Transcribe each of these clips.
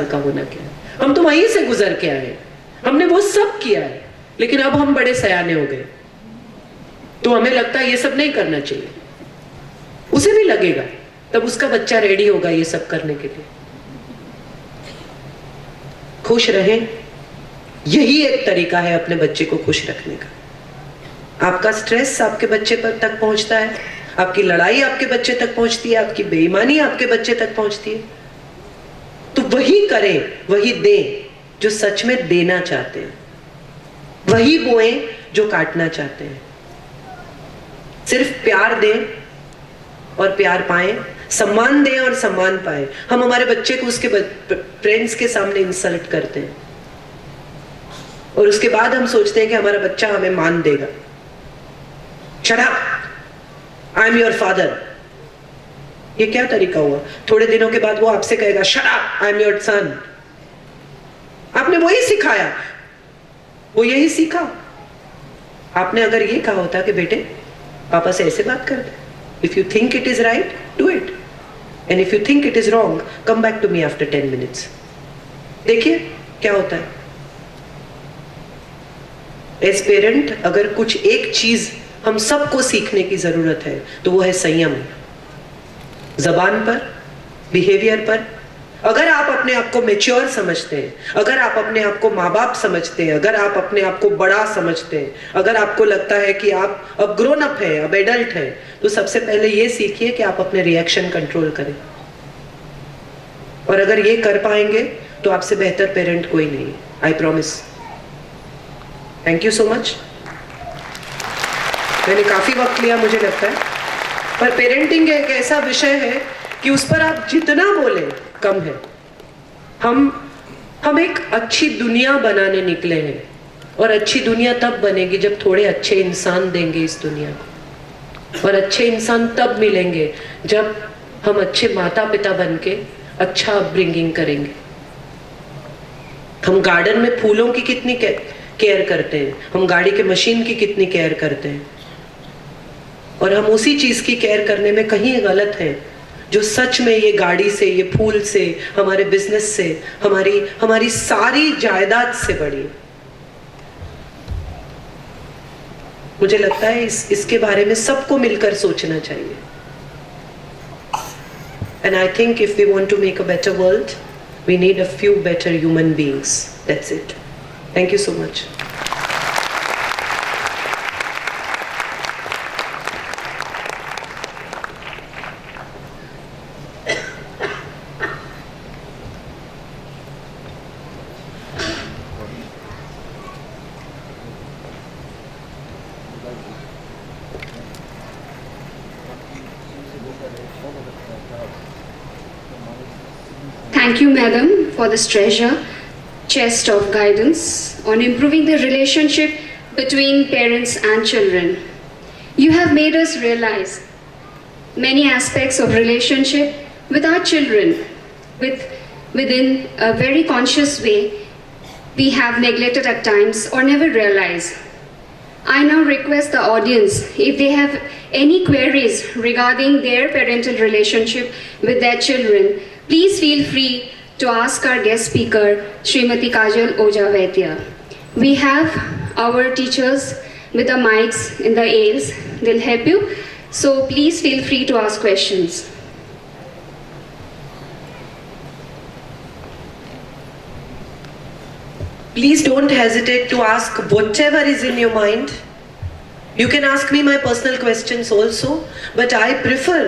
का होना क्या है। हम तो वहीं से गुजर के आए, हमने वो सब किया है, लेकिन अब हम बड़े सयाने हो गए तो हमें लगता है ये सब नहीं करना चाहिए। उसे भी लगेगा, तब उसका बच्चा रेडी होगा ये सब करने के लिए। खुश रहें, यही एक तरीका है अपने बच्चे को खुश रखने का। आपका स्ट्रेस आपके बच्चे पर तक पहुंचता है, आपकी लड़ाई आपके बच्चे तक पहुंचती है, आपकी बेईमानी आपके बच्चे तक पहुंचती है, तो वही करें, वही दें जो सच में देना चाहते हैं, वही बोएं जो काटना चाहते हैं। सिर्फ प्यार दें और प्यार पाएं, सम्मान दें और सम्मान पाएं। हम हमारे बच्चे को उसके फ्रेंड्स के सामने इंसल्ट करते हैं और उसके बाद हम सोचते हैं कि हमारा बच्चा हमें मान देगा। Shut up, I am your father. ये क्या तरीका हुआ? थोड़े दिनों के बाद वो आपसे कहेगा shut up, I am your son. आपने वही सिखाया, वो यही सीखा। आपने अगर ये कहा होता कि बेटे पापा से ऐसे बात कर दे, if you think it is right do it, and if you think it is wrong come back to me after 10 minutes. देखिए क्या होता है। एज पेरेंट अगर कुछ एक चीज हम सबको सीखने की जरूरत है तो वो है संयम। जबान पर, बिहेवियर पर। अगर आप अपने आप को मैच्योर समझते हैं, अगर आप अपने आप को माँ बाप समझते हैं, अगर आप अपने आप को बड़ा समझते हैं, अगर आपको लगता है कि आप अब ग्रोन अप हैं, अब एडल्ट हैं, तो सबसे पहले ये सीखिए कि आप अपने रिएक्शन कंट्रोल करें। और अगर ये कर पाएंगे तो आपसे बेहतर पेरेंट कोई नहीं है, I promise. Thank you so much. मैंने काफी वक्त लिया मुझे लगता है, पर पेरेंटिंग एक ऐसा विषय है कि उस पर आप जितना बोले कम है। हम एक अच्छी दुनिया बनाने निकले हैं, और अच्छी दुनिया तब बनेगी जब थोड़े अच्छे इंसान देंगे इस दुनिया को। और अच्छे इंसान तब मिलेंगे जब हम अच्छे माता पिता बनके अच्छा अपब्रिंगिंग करेंगे। हम गार्डन में फूलों की कितनी केयर करते हैं, हम गाड़ी के मशीन की कितनी केयर करते हैं, और हम उसी चीज की केयर करने में कहीं गलत हैं जो सच में ये गाड़ी से, ये फूल से, हमारे बिजनेस से, हमारी सारी जायदाद से बड़ी। मुझे लगता है इसके बारे में सबको मिलकर सोचना चाहिए। And I think if we want to make a better world we need a few better human beings. That's it. Thank you so much. Thank you, Madam, for this treasure chest of guidance on improving the relationship between parents and children. You have made us realize many aspects of relationship with our children within a very conscious way we have neglected at times or never realized. I now request the audience, if they have any queries regarding their parental relationship with their children, please feel free to ask our guest speaker, Srimati Kajal Oja Vaidya. We have our teachers with the mics in the aisles. They'll help you. So please feel free to ask questions. Please don't hesitate to ask whatever is in your mind. You can ask me my personal questions also, but I prefer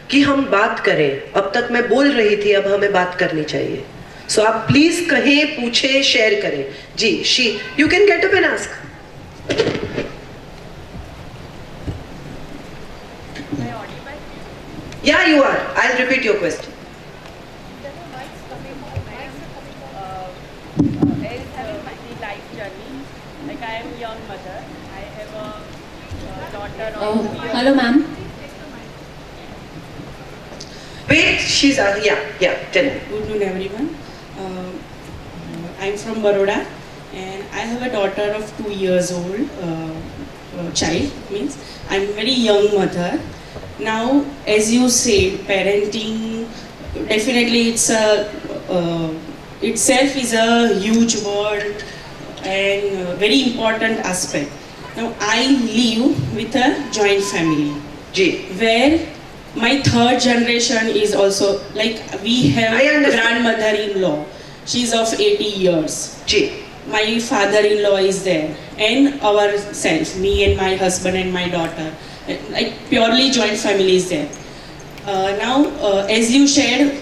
कि हम बात करें। अब तक मैं बोल रही थी, अब हमें बात करनी चाहिए। सो आप प्लीज कहें, पूछें, शेयर करें। जी, you can get up and ask. Yeah, you are. I'll repeat your question. I am a young mother. I have a daughter of Hello, ma'am. Wait, she's yeah. Tell me. Good noon, everyone. I'm from Baroda, and I have a daughter of 2 years old. Child means I'm a very young mother. Now, as you say, parenting definitely it's a itself is a huge word and very important aspect. Now, I live with a joint family ji, where my third generation is also, like, we have I understand. grandmother-in-law. She's of 80 years. Ji, My father-in-law is there, and ourselves, me and my husband and my daughter, like purely joint family is there. Now, as you shared,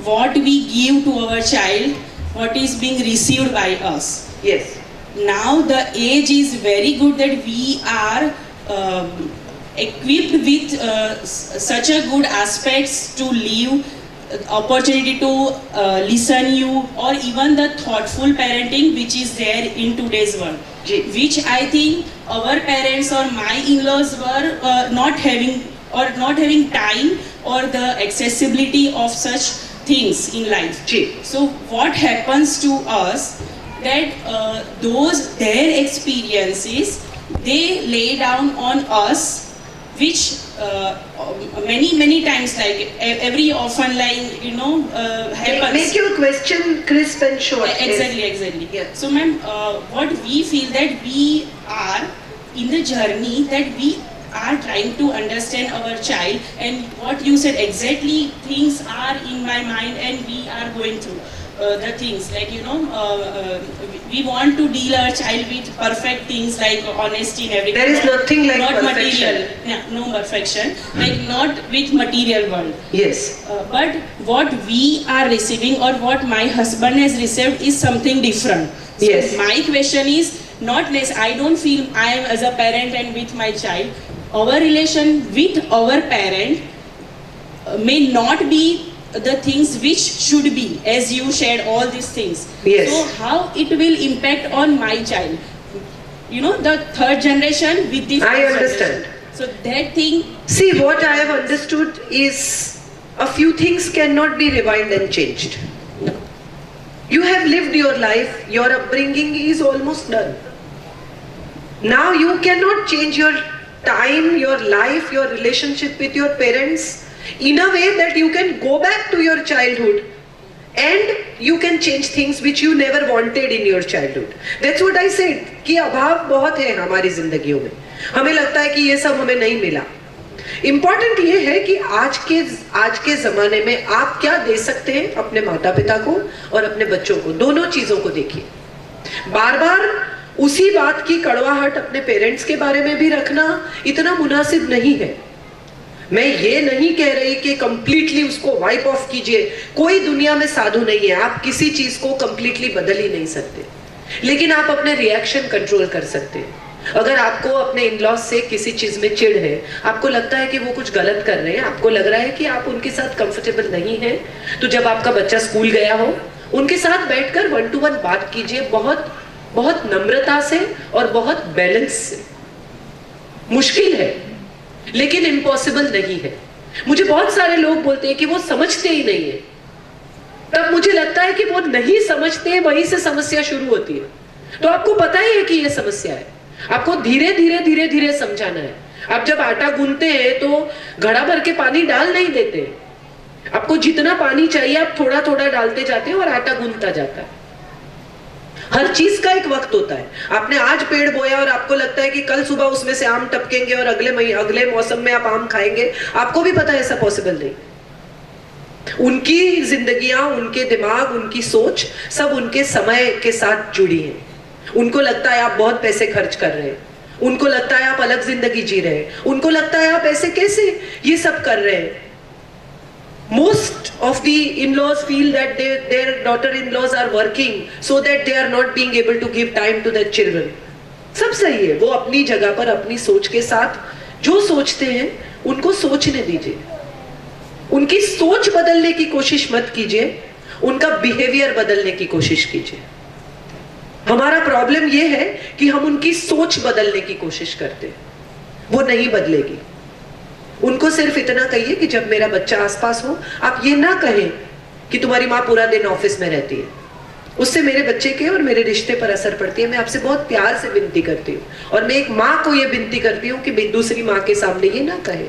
what we give to our child, what is being received by us. yes, Now the age is very good that we are equipped with such a good aspects to live, opportunity to listen you, or even the thoughtful parenting which is there in today's world, ji, which I think our parents or my in-laws were not having time or the accessibility of such things in life. Ji, So what happens to us that those their experiences they lay down on us, which many times, like every often, like happens. make your question crisp and short. Exactly. Yeah. So, ma'am, what we feel that we are in the journey, that we are trying to understand our child, and what you said exactly, things are in my mind and we are going through the things, like we want to deal our child with perfect things like honesty and everything. There is nothing like not perfection. material. Yeah, no perfection, like not with material world. Yes, But what we are receiving or what my husband has received is something different. So Yes. my question is not less. I don't feel I am as a parent and with my child. Our relation with our parent may not be the things which should be, as you shared all these things. Yes. So how it will impact on my child? The third generation with the I first understand. generation. So that thing. see, what I have understood is a few things cannot be revived and changed. You have lived your life, your upbringing is almost done. Now you cannot change your time, your life, your relationship with your parents in a way that you can go back to your childhood and you can change things which you never wanted in your childhood. That's what I said कि अभाव बहुत है हमारी जिंदगियों में. हमें लगता है कि ये सब हमें नहीं मिला. इम्पॉर्टेंट ये है कि आज के जमाने में आप क्या दे सकते हैं अपने माता पिता को और अपने बच्चों को. दोनों चीजों को देखिए. बार बार उसी बात की कड़वाहट अपने पेरेंट्स के बारे में भी रखना इतना मुनासिब नहीं है. मैं ये नहीं कह रही कि कंप्लीटली उसको वाइप ऑफ कीजिए. कोई दुनिया में साधु नहीं है. आप किसी चीज को कंप्लीटली बदल ही नहीं सकते, लेकिन आप अपने रिएक्शन कंट्रोल कर सकते हैं. अगर आपको अपने इन-लॉज से किसी चीज में चिढ़ है, आपको लगता है कि वो कुछ गलत कर रहे हैं, आपको लग रहा है कि आप उनके साथ कंफर्टेबल नहीं है, तो जब आपका बच्चा स्कूल गया हो, उनके साथ बैठकर 1-to-1 बात कीजिए, बहुत बहुत नम्रता से और बहुत बैलेंस से. मुश्किल है लेकिन इम्पॉसिबल नहीं है. मुझे बहुत सारे लोग बोलते हैं कि वो समझते ही नहीं है. तब मुझे लगता है कि वो नहीं समझते, वहीं से समस्या शुरू होती है. तो आपको पता ही है कि ये समस्या है, आपको धीरे धीरे समझाना है. आप जब आटा गूंथते हैं तो घड़ा भर के पानी डाल नहीं देते. आपको जितना पानी चाहिए आप थोड़ा थोड़ा डालते जाते हैं और आटा गूंथता जाता है. हर चीज का एक वक्त होता है. आपने आज पेड़ बोया और आपको लगता है कि कल सुबह उसमें से आम टपकेंगे और अगले मौसम में आप आम खाएंगे. आपको भी पता है ऐसा पॉसिबल नहीं. उनकी जिंदगियां, उनके दिमाग, उनकी सोच सब उनके समय के साथ जुड़ी है. उनको लगता है आप बहुत पैसे खर्च कर रहे हैं, उनको लगता है आप अलग जिंदगी जी रहे हैं, उनको लगता है आप ऐसे कैसे ये सब कर रहे हैं. Most of the in-laws feel that their daughter-in-laws are working so that they are not being able to give time to their children. सब सही है, वो अपनी जगह पर अपनी सोच के साथ जो सोचते हैं उनको सोचने दीजिए. उनकी सोच बदलने की कोशिश मत कीजिए, उनका बिहेवियर बदलने की कोशिश कीजिए. हमारा प्रॉब्लम ये है कि हम उनकी सोच बदलने की कोशिश करते हैं, वो नहीं बदलेगी. उनको सिर्फ इतना कहिए कि जब मेरा बच्चा आसपास हो, आप ये ना कहें कि तुम्हारी माँ पूरा दिन ऑफिस में रहती है, उससे मेरे बच्चे के और मेरे रिश्ते पर असर पड़ती है. मैं आपसे बहुत प्यार से विनती करती हूँ, और मैं एक माँ को ये विनती करती हूँ कि दूसरी माँ के सामने ये ना कहे.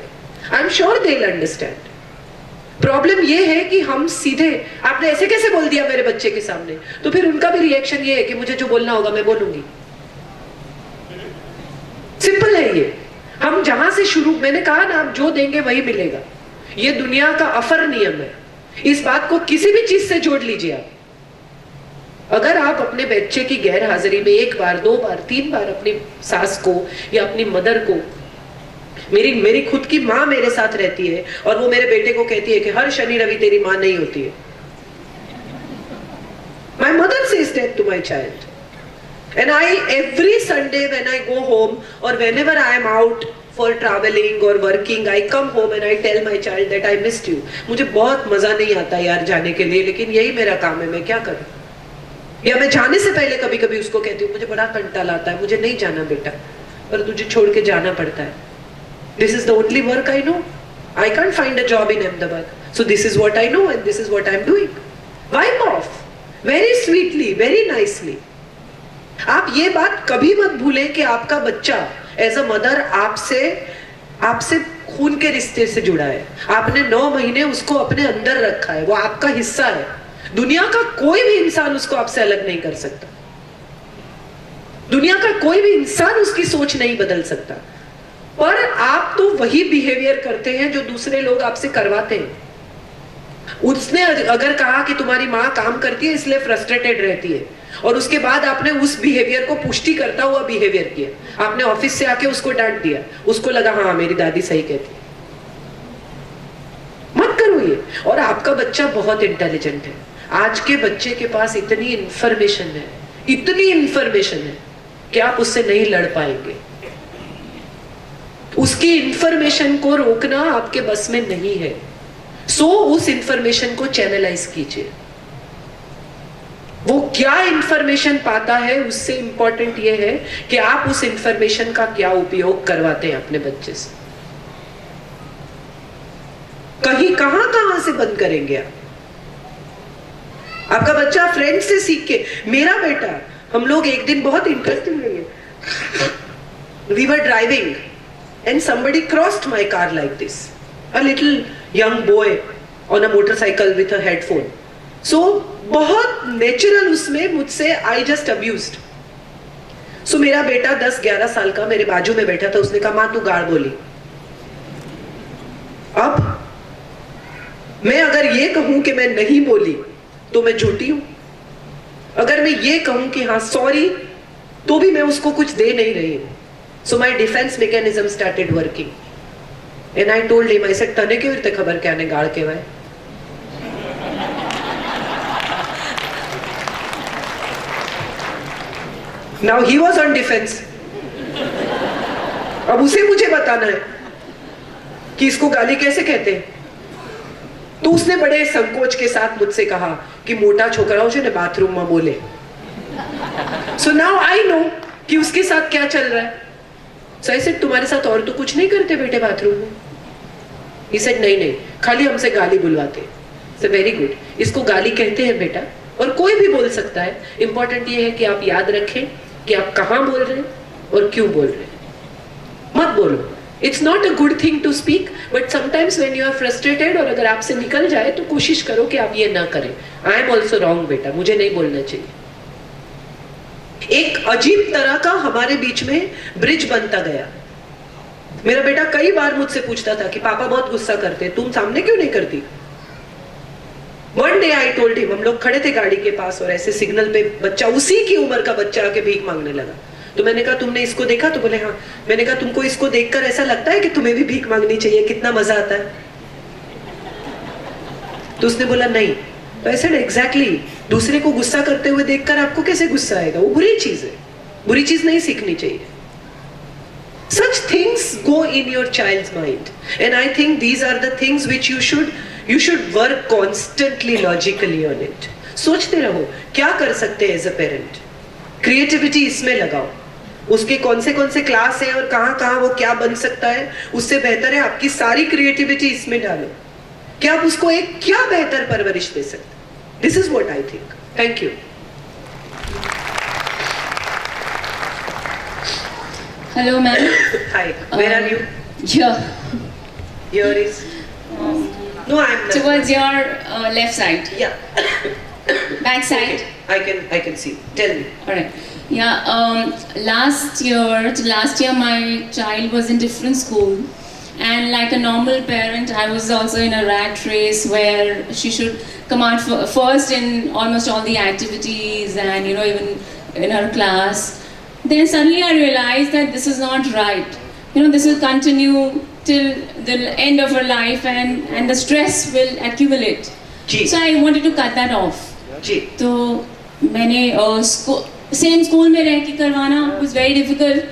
I am sure they will understand. Problem ये है कि हम सीधे, आपने ऐसे कैसे बोल दिया मेरे बच्चे के सामने, तो फिर उनका भी रिएक्शन ये है कि मुझे जो बोलना होगा मैं बोलूंगी। सिंपल है ये। हम जहां से शुरू, मैंने कहा ना, आप जो देंगे वही मिलेगा। ये दुनिया का अफर नियम है। इस बात को किसी भी चीज से जोड़ लीजिए आप। अगर आप अपने बच्चे की गैर हाजिरी में 1 बार 2 बार 3 बार अपनी सास को या अपनी मदर को, मेरी खुद की माँ मेरे साथ रहती है और वो मेरे बेटे को कहती है कि हर शनि रवि तेरी माँ नहीं होती है। My mother says that to my child. And every Sunday when I go home or whenever I am out for traveling or working, I come home and I tell my child that I missed you. मुझे बहुत मजा नहीं आता यार जाने के लिए, लेकिन यही मेरा काम है, मैं क्या करूं। या मैं जाने से पहले कभी कभी उसको कहती हूँ मुझे बड़ा कंटाला आता है, मुझे नहीं जाना बेटा, पर तुझे छोड़ के जाना पड़ता है। This is the only work I know. I can't find a job in Ahmedabad. So this is what I know and this is what I'm doing. Wipe off. Very sweetly, very nicely. आप ये बात कभी मत भूलें कि आपका बच्चा as a mother आपसे खून के रिश्ते से जुड़ा है। आपने 9 महीने उसको अपने अंदर रखा है, वो आपका हिस्सा है। दुनिया का कोई भी इंसान उसको आपसे अलग नहीं कर सकता। दुनिया का कोई भी इंसान उसकी सोच नहीं बदल सकता। पर आप तो वही बिहेवियर करते हैं जो दूसरे लोग आपसे करवाते हैं। उसने अगर कहा कि तुम्हारी माँ काम करती है इसलिए फ्रस्ट्रेटेड रहती है, और उसके बाद आपने उस बिहेवियर को पुष्टि करता हुआ बिहेवियर किया, आपने ऑफिस से आके उसको डांट दिया, उसको लगा हाँ मेरी दादी सही कहती है। मत करो ये। और आपका बच्चा बहुत इंटेलिजेंट है। आज के बच्चे के पास इतनी इंफॉर्मेशन है कि आप उससे नहीं लड़ पाएंगे। उसकी इंफॉर्मेशन को रोकना आपके बस में नहीं है। सो उस इंफॉर्मेशन को चैनलाइज कीजिए। वो क्या इंफॉर्मेशन पाता है उससे इंपॉर्टेंट ये है कि आप उस इंफॉर्मेशन का क्या उपयोग करवाते हैं अपने बच्चे से। कहां से बंद करेंगे आप? आपका बच्चा फ्रेंड से सीख के, मेरा बेटा, हम लोग एक दिन बहुत इंटरेस्टिंग लगे, we were driving and somebody crossed my car like this, a little young boy on a motorcycle with a headphone. So बहुत नेचुरल उसमें मुझसे I just abused. So मेरा बेटा 10-11 साल का मेरे बाजू में बैठा था, उसने कहा माँ तू गाड़ बोली। अब मैं अगर ये कहूं कि मैं नहीं बोली तो मैं झूठी हूं। अगर मैं ये कहूं कि हाँ सॉरी, तो भी मैं उसको कुछ दे नहीं रही हूं। So my defense mechanism started working, and I told him, I said, तने क्यों इतने खबर क्या ने गाड़ के वाय? Now he was on defense. अब उसे मुझे बताना है कि इसको गाली कैसे कहते हैं। तो उसने बड़े संकोच के साथ मुझसे कहा कि मोटा छोकराओं से ने बाथरूम में बोले। So now I know कि उसके साथ क्या चल रहा है। So I said, तुम्हारे साथ और तो कुछ नहीं करते बेटे बाथरूम में? He said, नहीं खाली हमसे गाली बुलवाते। So very good, इसको गाली कहते हैं बेटा, और कोई भी बोल सकता है। इंपॉर्टेंट ये है कि आप याद रखें कि आप कहां बोल रहे हैं और क्यों बोल रहे हैं। मत बोलो। It's not a good thing to speak, but sometimes when you are frustrated और अगर आपसे निकल जाए तो कोशिश करो कि आप ये ना करें। I am also wrong बेटा, मुझे नहीं बोलना चाहिए। एक अजीब तरह का हमारे बीच में ब्रिज बनता गया। मेरा बेटा कई बार मुझसे पूछता था कि पापा बहुत गुस्सा करते, तुम सामने क्यों नहीं करती? One day I told him, हम लोग खड़े थे गाड़ी के पास और ऐसे सिग्नल पे बच्चा, उसी की उम्र का बच्चा आके भीख मांगने लगा। तो मैंने कहा तुमने इसको देखा? तो बोले हाँ। मैंने कहा तुमको इसको देखकर ऐसा लगता है कि तुम्हें भी भीख मांगनी चाहिए, कितना मजा आता है? तो उसने बोला नहीं। तो ऐसे एग्जैक्टली दूसरे को गुस्सा करते हुए देखकर आपको कैसे गुस्सा आएगा? वो बुरी चीज है, बुरी चीज नहीं सीखनी चाहिए। Such things go in your child's mind, and I think these are the things which you should work constantly logically on it. सोचते रहो क्या कर सकते हैं एज अ पेरेंट। क्रिएटिविटी इसमें लगाओ, उसके कौन से क्लास है और कहाँ वो क्या बन सकता है, उससे बेहतर है आपकी सारी क्रिएटिविटी इसमें डालो कि आप उसको एक क्या बेहतर परवरिश दे सकते। This is what I think. Thank you. Hello, ma'am. Hi. Where are you? Here. Here is. No, I'm not. towards your left side, Yeah. back side. Okay. I can see. Tell me. All right. Yeah. Last year, my child was in different school, and like a normal parent, I was also in a rat race where she should come out first in almost all the activities, and even in her class. Then suddenly I realized that this is not right. This will continue till the end of her life, and the stress will accumulate. Ji. So I wanted to cut that off. जी. तो मैंने same school में रह के करवाना was very difficult.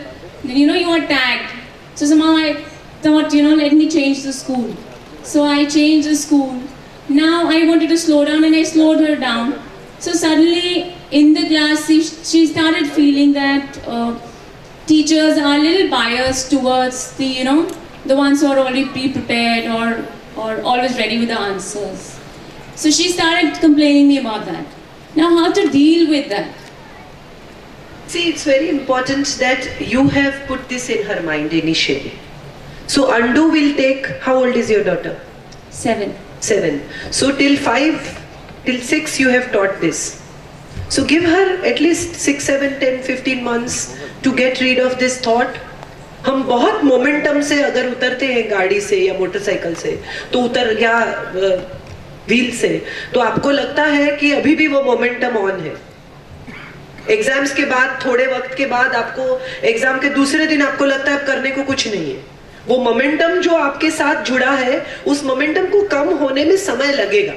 Then you are tagged. So somehow I thought let me change the school. So I changed the school. Now I wanted to slow down, and I slowed her down. So suddenly in the class she started feeling that teachers are a little biased towards the ones who are already pre-prepared or always ready with the answers. So she started complaining me about that. Now how to deal with that? See, it's very important that you have put this in her mind initially. So undo will take, how old is your daughter? 7. 7. So till 6 you have taught this. So give her at least 6, 7, 10, 15 months to get rid of this thought. हम बहुत momentum से अगर उतरते हैं गाड़ी से या motorcycle से तो उतर या व्हील से तो आपको लगता है कि अभी भी वो मोमेंटम ऑन है. एग्जाम्स के बाद थोड़े वक्त के बाद आपको एग्जाम के दूसरे दिन आपको लगता है अब करने को कुछ नहीं है. वो मोमेंटम जो आपके साथ जुड़ा है उस मोमेंटम को कम होने में समय लगेगा,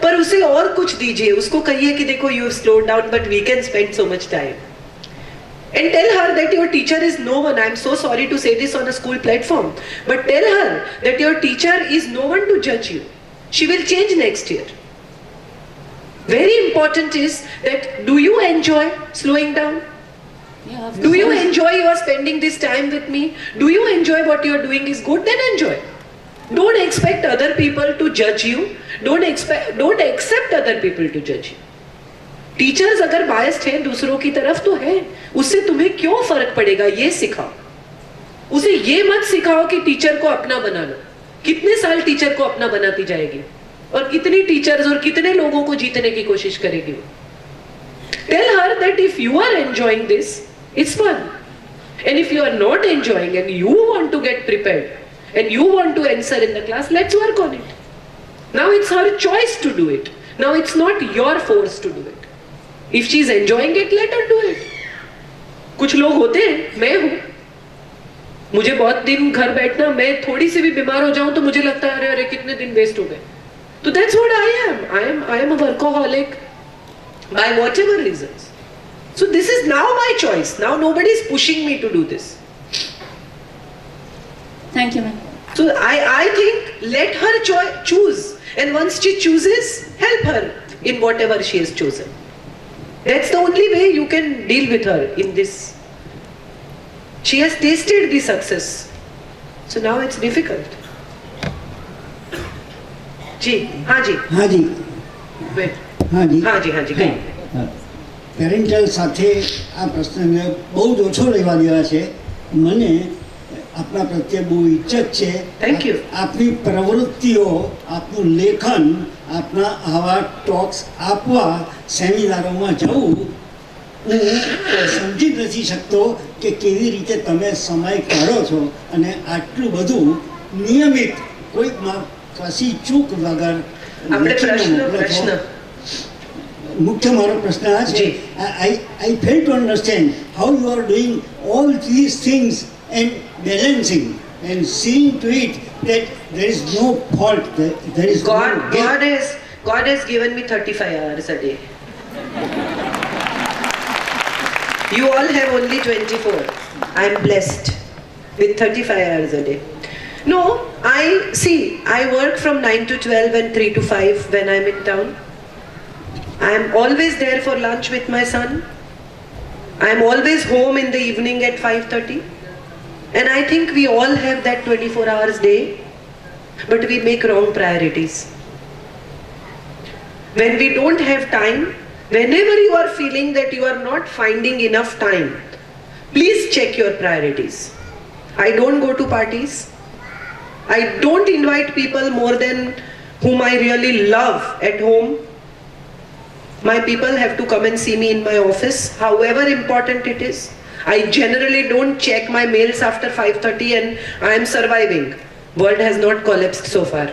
पर उसे और कुछ दीजिए. उसको कहिए कि देखो you have slowed down but we can spend so much time. And tell her that your teacher is no one. I am so sorry to say this on a school platform, but tell her that your teacher is no one to judge you. She will change next year. Very important is that do you enjoy slowing down? Yeah, of Do you course. enjoy you are spending this time with me? Do you enjoy what you are doing is good? Then enjoy. Don't expect other people to judge you. Don't accept other people to judge you. Teachers अगर biased हैं दूसरों की तरफ तो है, उससे तुम्हें क्यों फर्क पड़ेगा ये सिखाओ. उसे ये मत सिखाओ कि टीचर को अपना बना लो. कितने साल टीचर को अपना बनाती जाएगी और कितनी टीचर्स और कितने लोगों को जीतने की कोशिश करेगी वो. Tell her that if you are enjoying this it's fun, and if you are not enjoying and you want to get prepared and you want to answer in the class, let's work on it. Now it's her choice to do it. Now it's not your force to do it. If she is enjoying it, let her do it. कुछ लोग होते हैं, मैं हूं, मुझे बहुत दिन घर बैठना, मैं थोड़ी सी भी बीमार हो जाऊं तो मुझे लगता है अरे कितने दिन वेस्ट हो गए. तो that's what I am. I am a workaholic by whatever reasons. So this is now my choice. Now nobody is pushing me to do this. Thank you, ma'am. So I think let her choose, and once she chooses, help her in whatever she has chosen. That's the only way you can deal with her in this. She has tasted the success, so now it's difficult. जी, हाँ जी. हाँ जी. Wait. हाँ जी. हाँ जी, हाँ जी. Parental સાથે આ પ્રશ્નને બહુ જ ઓછો લેવા દેવા છે. મને આપના પ્રત્યે બહુ ઇજ્જત છે. Thank you. આપની પ્રવૃત્તિઓ, આપનું લેખન, આપના આવા ટોક્સ આપવા, સેમિનારોમાં જવું, હું સમજી નથી શકતો કે કેવી રીતે તમે સમય કાઢો છો અને આટલું બધું નિયમિત કોઈ કશી ચૂક વગર આપણે લખીને મોકલો છો. પ્રશ્ન મુખ્ય મારો પ્રશ્ન આ છે. જી. I fail to understand how you are doing all these things and balancing and seeing to it that there is no fault, there is no guilt. God has given me 35 hours a day. You all have only 24. I am blessed with 35 hours a day. No, I work from 9 to 12 and 3 to 5 when I am in town. I am always there for lunch with my son. I am always home in the evening at 5:30. And I think we all have that 24 hours day, but we make wrong priorities. When we don't have time, whenever you are feeling that you are not finding enough time, please check your priorities. I don't go to parties. I don't invite people more than whom I really love at home. My people have to come and see me in my office, however important it is. I generally don't check my mails after 5:30 and I am surviving. World has not collapsed so far.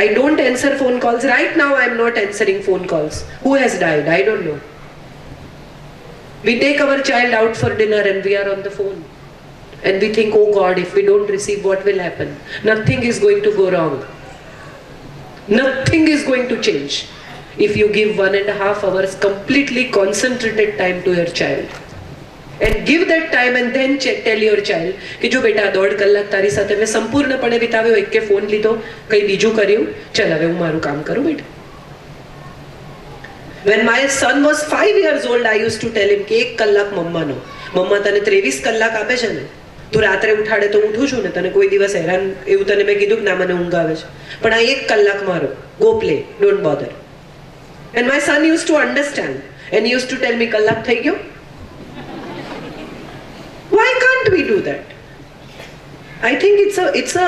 I don't answer phone calls. Right now I am not answering phone calls. Who has died? I don't know. We take our child out for dinner and we are on the phone. And we think, oh God, if we don't receive, what will happen? Nothing is going to go wrong. Nothing is going to change if you give 1.5 hours completely concentrated time to your child. And give that time and then tell your child કે જો બેટા 1.5 કલાક તારી સાથે મેં સંપૂર્ણપણે વિતાવ્યો, એકે phone લીધો, કંઈ બીજું કર્યું, ચાલ હવે હું મારું કામ કરું બેટા. When my son was 5 years old, I used to tell him કે 1 કલાક મમ્માનો, મમ્મા તને 23 કલાક આપે છે ને, તું રાત્રે ઉઠાડે તો ઉઠું છું ને, તને કોઈ દિવસ હેરાન એવું તને મેં કીધું કે ના મને ઊંઘ આવે છે, પણ આ 1 કલાક મારો, go play, don't bother. And my son used to understand and he used to tell me કલાક થઈ ગયો. Why can't we do that? I think it's a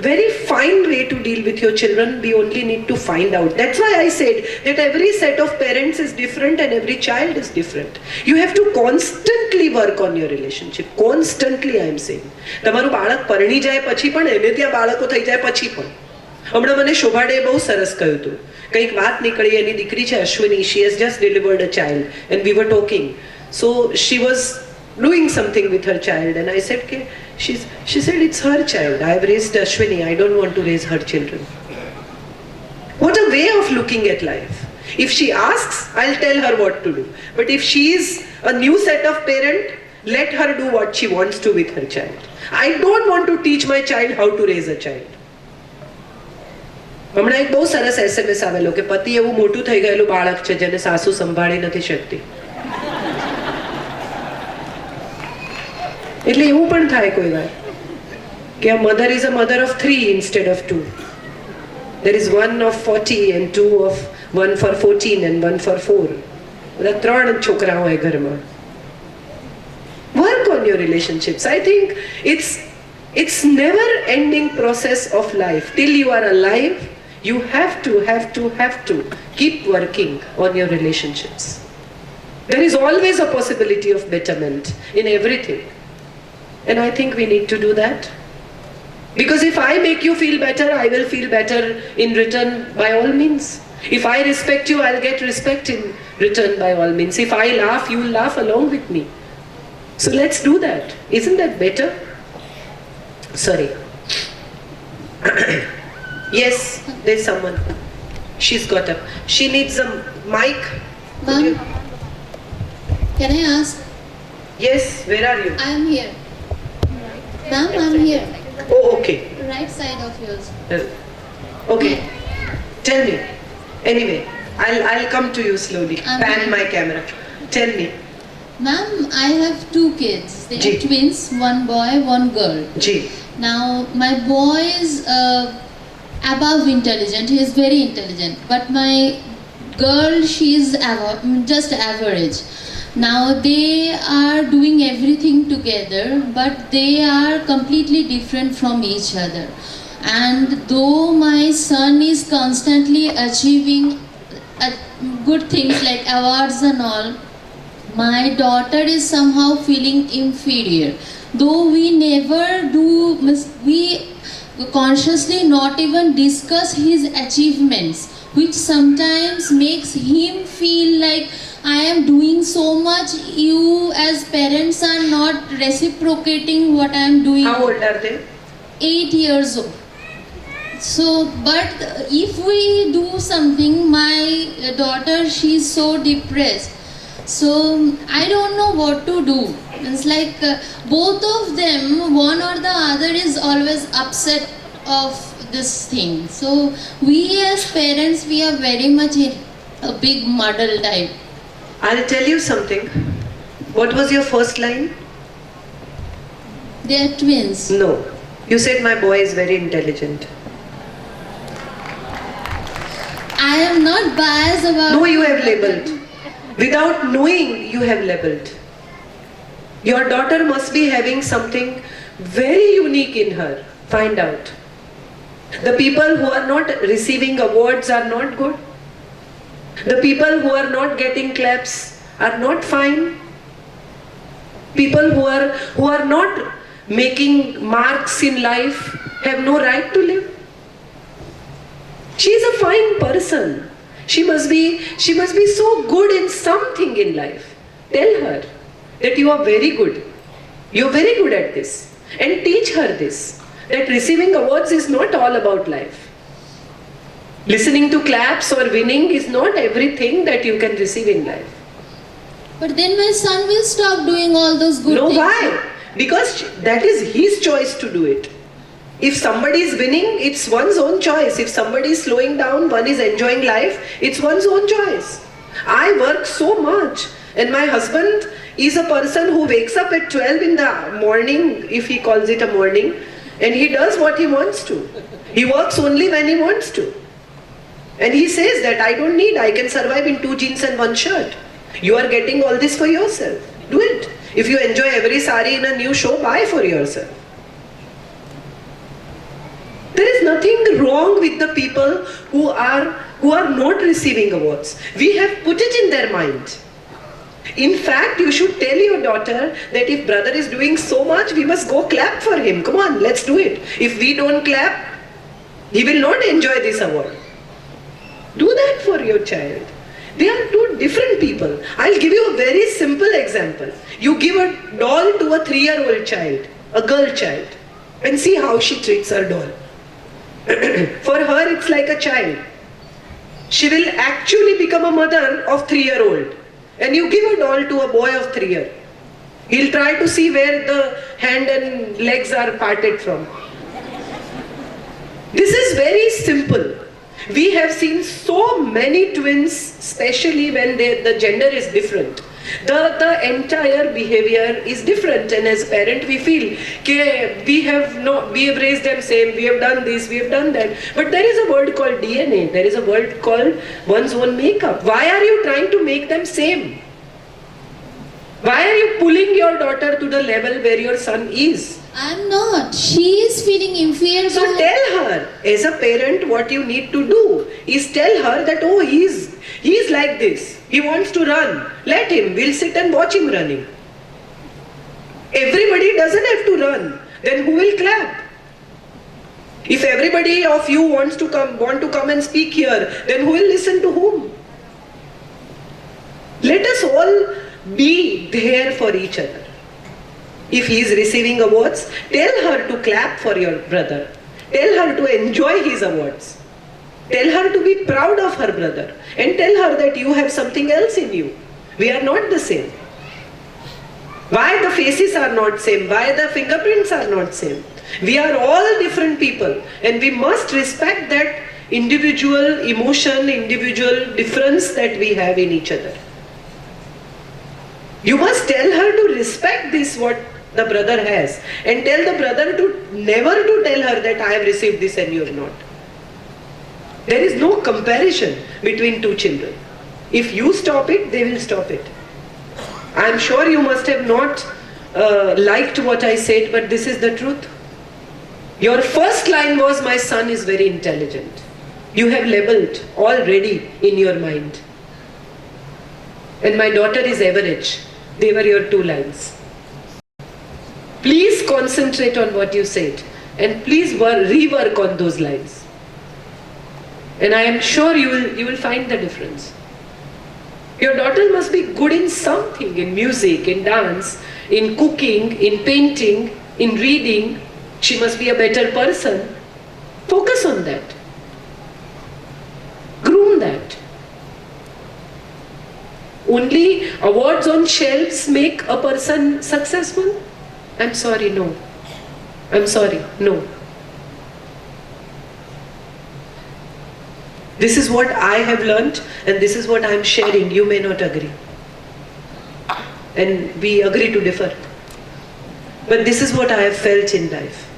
very fine way to deal with your children. We only need to find out. That's why I said that every set of parents is different and every child is different. You have to constantly work on your relationship. Constantly, I am saying. તમારું બાળક પરણી જાય પછી પણ એને ત્યાં બાળકો થઈ જાય પછી પણ. હમણાં મને શોભાડે બહુ સરસ કહ્યું હતું. કંઈક વાત નીકળી, એની દીકરી છે Ashwini, she has just delivered a child and we were talking. So she was doing something with her child and I said ke she said it's her child. I have raised Ashwini, I don't want to raise her children. What a way of looking at life. If she asks, I'll tell her what to do, but if she is a new set of parent, let her do what she wants to with her child. I don't want to teach my child how to raise a child. હમણાં એક બહુ સરસ SMS આવેલો કે પતિ એવું મોટું થઈ ગયેલું બાળક છે જેને સાસુ સંભાળી નથી શકતી. એટલે એવું પણ થાય કોઈ વાર કે a mother is a mother of 3 instead of 2. There is one of 40 and one for 14 and one for 4. બધા 3 છોકરા હોય ઘરમાં. Work on your relationships. I think it's never ending process of life. Till you are alive, you have to keep working on your relationships. There is always a possibility of betterment in everything. And I think we need to do that. Because if I make you feel better, I will feel better in return by all means. If I respect you, I'll get respect in return by all means. If I laugh, you will laugh along with me. So let's do that. Isn't that better? Sorry. Yes, there's someone. She's got up. She needs a mic. Ma'am, can I ask? Yes, where are you? I am here. Ma'am, I'm here. Oh, okay. Right side of yours. Okay. Tell me. Anyway, I'll come to you slowly. Pan my camera. Tell me. Ma'am, I have 2 kids. They Ji. are twins, one boy, one girl. Ji. Now, my boy is above intelligent. He is very intelligent. But my girl, she is just average. Now, they are doing everything together, but they are completely different from each other. And though my son is constantly achieving good things like awards and all, my daughter is somehow feeling inferior. Though we never we consciously not even discuss his achievements, which sometimes makes him feel like I am doing so much, you as parents are not reciprocating what I am doing. How old are they? 8 years old. So, but if we do something, my daughter, she's so depressed. So, I don't know what to do. It's like both of them, one or the other is always upset of this thing. So, we as parents, we are very much in a big muddle type. I'll tell you something. What was your first line? They are twins. No. You said my boy is very intelligent. I am not biased about. No, you have labeled. Without knowing, you have labeled. Your daughter must be having something very unique in her. Find out. The people who are not receiving awards are not good. The people who are not getting claps are not fine. People who are not making marks in life have no right to live. She is a fine person. She must be so good in something in life. Tell her that you are very good. You are very good at this. And teach her this. That receiving awards is not all about life. Listening to claps or winning is not everything that you can receive in life. But then my son will stop doing all those good No, things. why? Because that is his choice to do it. If somebody is winning, it's one's own choice. If somebody is slowing down, one is enjoying life, it's one's own choice. I work so much, and my husband is a person who wakes up at 12 in the morning, if he calls it a morning, and he does what he wants to. He works only when he wants to. And he says that I can survive in 2 jeans and 1 shirt. You are getting all this for yourself. Do it. If you enjoy every sari in a new show, buy for yourself. There is nothing wrong with the people who are not receiving awards. We have put it in their mind. In fact, you should tell your daughter that if brother is doing so much, we must go clap for him. Come on, let's do it. If we don't clap, he will not enjoy this award. Do that for your child. They are 2 different people. I'll give you a very simple example. You give a doll to a 3-year-old child, a girl child, and see how she treats her doll. For her, it's like a child. She will actually become a mother of 3-year-old. And you give a doll to a boy of 3-year. He'll try to see where the hand and legs are parted from. This is very simple. We have seen so many twins, especially when the gender is different. The entire behavior is different, and as a parent we feel we have raised them same, we have done this, we have done that. But there is a word called DNA, there is a word called one's own makeup. Why are you trying to make them same? Why are you pulling your daughter to the level where your son is? I'm not. She is feeling inferior. So tell her, as a parent, what you need to do is tell her that, oh, he's like this. He wants to run. Let him. We'll sit and watch him running. Everybody doesn't have to run. Then who will clap? If everybody of you want to come and speak here, then who will listen to whom? Let us all be there for each other. If he is receiving awards, tell her to clap for your brother. Tell her to enjoy his awards. Tell her to be proud of her brother. And tell her that you have something else in you. We are not the same. Why the faces are not same? Why the fingerprints are not same? We are all different people. And we must respect that individual emotion, individual difference that we have in each other. You must tell her to respect this, what the brother has, and tell the brother to never to tell her that I have received this and you have not. There is no comparison between 2 children. If you stop it, they will stop it. I am sure you must have not liked what I said, but this is the truth. Your first line was, my son is very intelligent. You have labeled already in your mind. And my daughter is average. They were your 2 lines. Please concentrate on what you said, and please rework on those lines. And I am sure you will find the difference. Your daughter must be good in something, in music, in dance, in cooking, in painting, in reading. She must be a better person. Focus on that. Groom that. Only awards on shelves make a person successful? I'm sorry, no. I'm sorry, no. This is what I have learnt, and this is what I'm sharing. You may not agree. And we agree to differ. But this is what I have felt in life.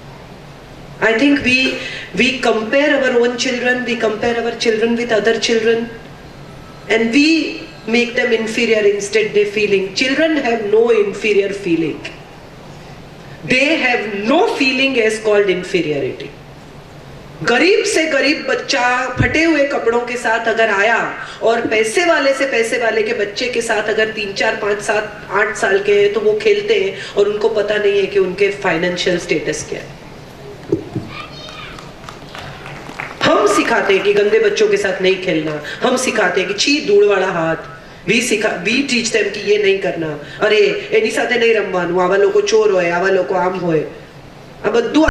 I think we compare our own children, we compare our children with other children, and we make them inferior instead they feeling. Children have no inferior feeling. they have no feeling as called inferiority. गरीब से गरीब बच्चा फटे हुए कपड़ों के साथ अगर आया और पैसे वाले से पैसे वाले के बच्चे के साथ अगर 3, 4, 5, 7, 8 साल के हैं तो वो खेलते हैं और उनको पता नहीं है कि उनके फाइनेंशियल स्टेटस क्या है। हम सिखाते हैं कि गंदे बच्चों के साथ नहीं खेलना, हम सिखाते हैं कि छी धूल वाला हाथ, वी टीच देम कि ये नहीं करना, अरे एनी साथे नहीं रमવાનું, આવા લોકો ચોર હોય, આવા લોકો આમ હોય, આ બધું